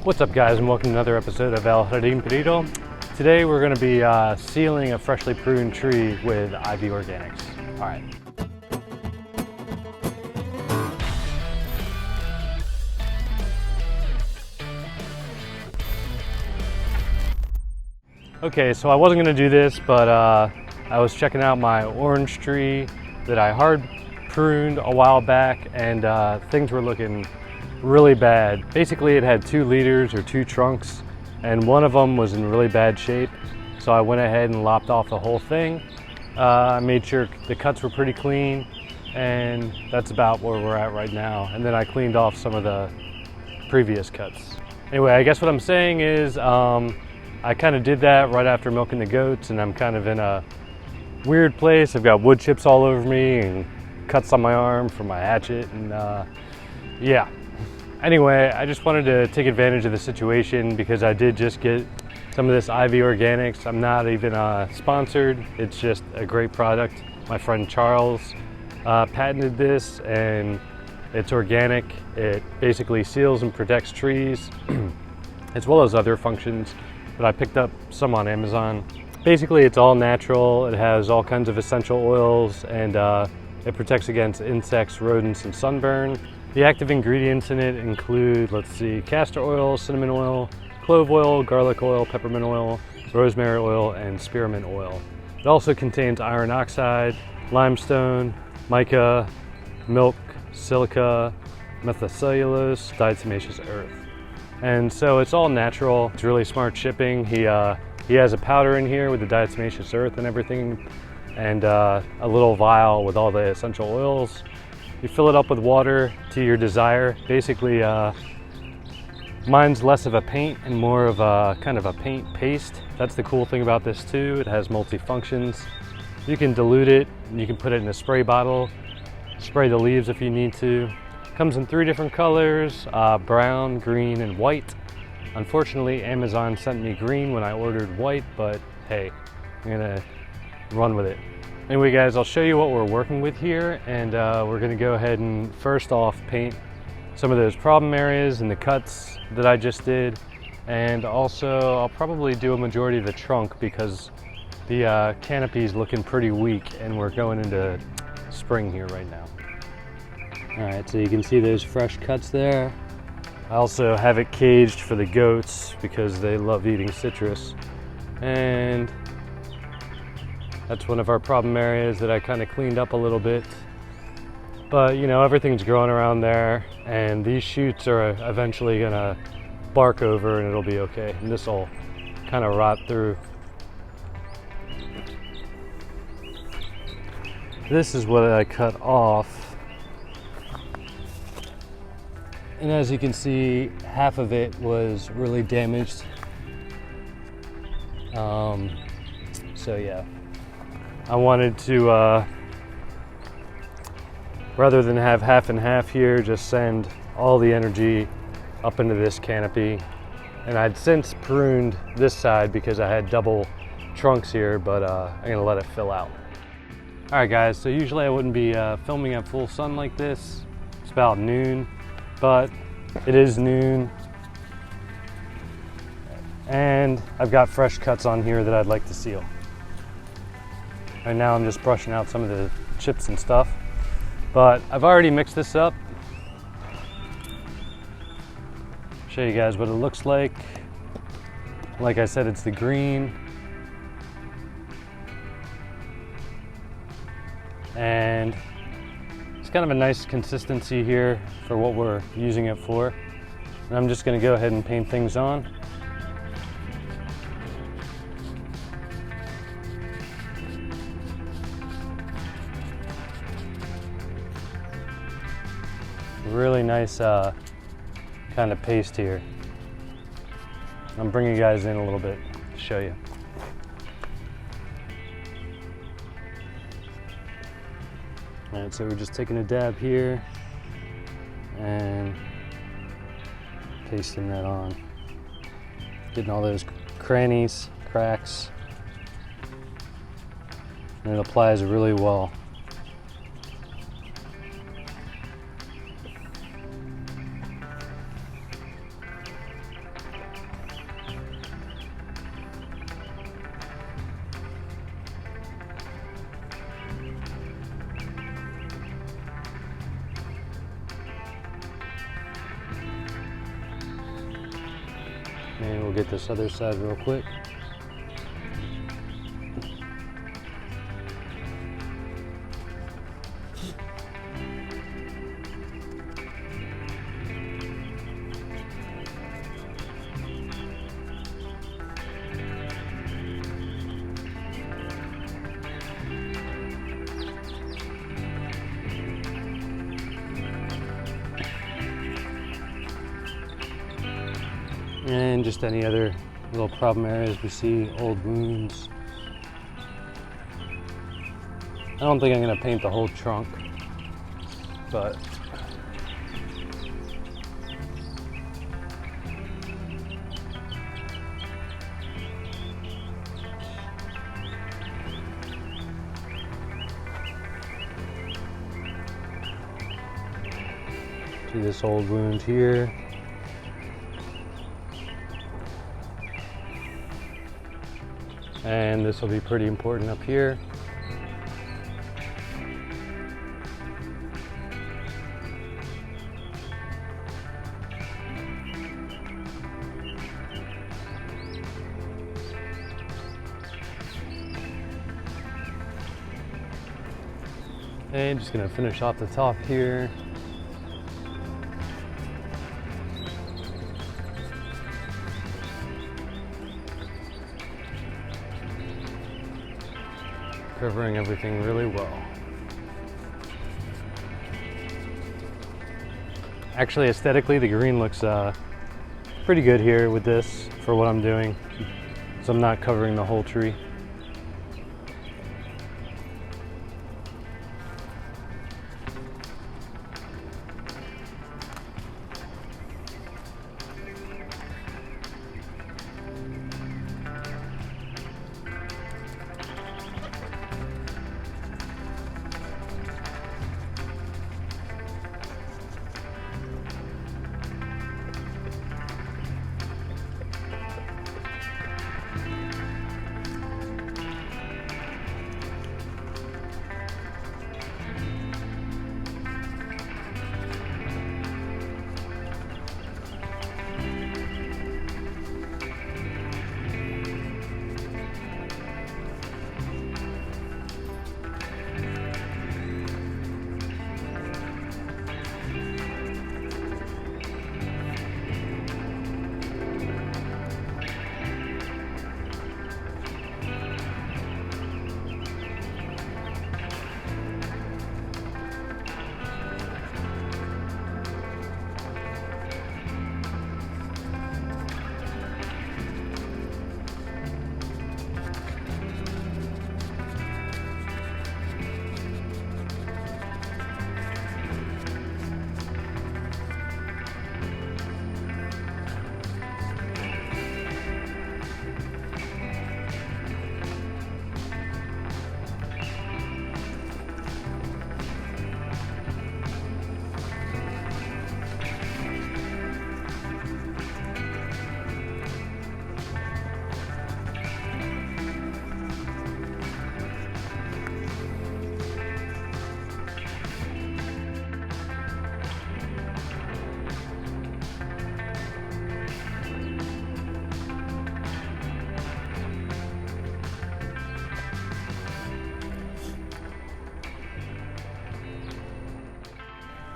What's up guys, and welcome to another episode of El Jardín Perdido. Today we're going to be sealing a freshly pruned tree with IV Organics. Alright. Okay, so I wasn't going to do this, but I was checking out my orange tree that I hard pruned a while back, and things were looking really bad. Basically, it had 2 leaders or 2 trunks, and one of them was in really bad shape. So I went ahead and lopped off the whole thing. I made sure the cuts were pretty clean, and that's about where we're at right now. And then I cleaned off some of the previous cuts. Anyway, I guess what I'm saying is I kind of did that right after milking the goats, and I'm kind of in a weird place. I've got wood chips all over me and cuts on my arm from my hatchet, and yeah. Anyway, I just wanted to take advantage of the situation because I did just get some of this IV Organics. I'm not even sponsored. It's just a great product. My friend Charles patented this, and it's organic. It basically seals and protects trees as well as other functions, but I picked up some on Amazon. Basically, it's all natural. It has all kinds of essential oils, and it protects against insects, rodents, and sunburn. The active ingredients in it include, let's see, castor oil, cinnamon oil, clove oil, garlic oil, peppermint oil, rosemary oil, and spearmint oil. It also contains iron oxide, limestone, mica, milk, silica, methacellulose, diatomaceous earth. And so it's all natural. It's really smart shipping. He has a powder in here with the diatomaceous earth and everything, and a little vial with all the essential oils. You fill it up with water to your desire. Basically, mine's less of a paint and more of a kind of a paint paste. That's the cool thing about this too. It has multi-functions. You can dilute it, and you can put it in a spray bottle, spray the leaves if you need to. Comes in 3 different colors, brown, green, and white. Unfortunately, Amazon sent me green when I ordered white, but hey, I'm gonna run with it. Anyway guys, I'll show you what we're working with here, and we're gonna go ahead and first off paint some of those problem areas and the cuts that I just did. And also I'll probably do a majority of the trunk because the canopy is looking pretty weak, and we're going into spring here right now. All right, so you can see those fresh cuts there. I also have it caged for the goats because they love eating citrus. And that's one of our problem areas that I kind of cleaned up a little bit. But you know, everything's growing around there, and these shoots are eventually gonna bark over and it'll be okay. And this will kind of rot through. This is what I cut off. And as you can see, half of it was really damaged. So yeah. I wanted to, rather than have half and half here, just send all the energy up into this canopy. And I'd since pruned this side because I had double trunks here, but I'm gonna let it fill out. All right guys, so usually I wouldn't be filming at full sun like this. It's about noon, but it is noon. And I've got fresh cuts on here that I'd like to seal. Right now I'm just brushing out some of the chips and stuff, but I've already mixed this up. Show you guys what it looks like. Like I said, it's the green. And it's kind of a nice consistency here for what we're using it for. And I'm just gonna go ahead and paint things on. Really nice kind of paste here. I'm bringing you guys in a little bit to show you. All right, so we're just taking a dab here and pasting that on. Getting all those crannies, cracks, and it applies really well. And we'll get this other side real quick. And just any other little problem areas we see, old wounds. I don't think I'm going to paint the whole trunk, but see this old wound here. And this will be pretty important up here. And just gonna finish off the top here. Covering everything really well. Actually, aesthetically, the green looks pretty good here with this for what I'm doing. So I'm not covering the whole tree.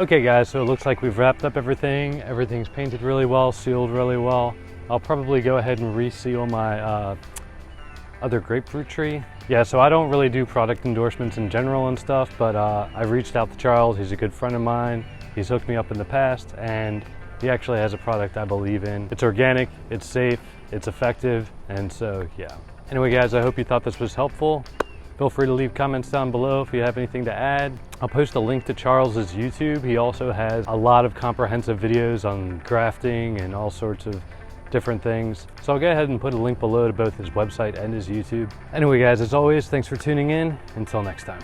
Okay guys, so it looks like we've wrapped up everything. Everything's painted really well, sealed really well. I'll probably go ahead and reseal my other grapefruit tree. Yeah, so I don't really do product endorsements in general and stuff, but I've reached out to Charles. He's a good friend of mine. He's hooked me up in the past, and he actually has a product I believe in. It's organic, it's safe, it's effective, and so yeah. Anyway guys, I hope you thought this was helpful. Feel free to leave comments down below if you have anything to add. I'll post a link to Charles's YouTube. He also has a lot of comprehensive videos on grafting and all sorts of different things. So I'll go ahead and put a link below to both his website and his YouTube. Anyway guys, as always, thanks for tuning in. Until next time.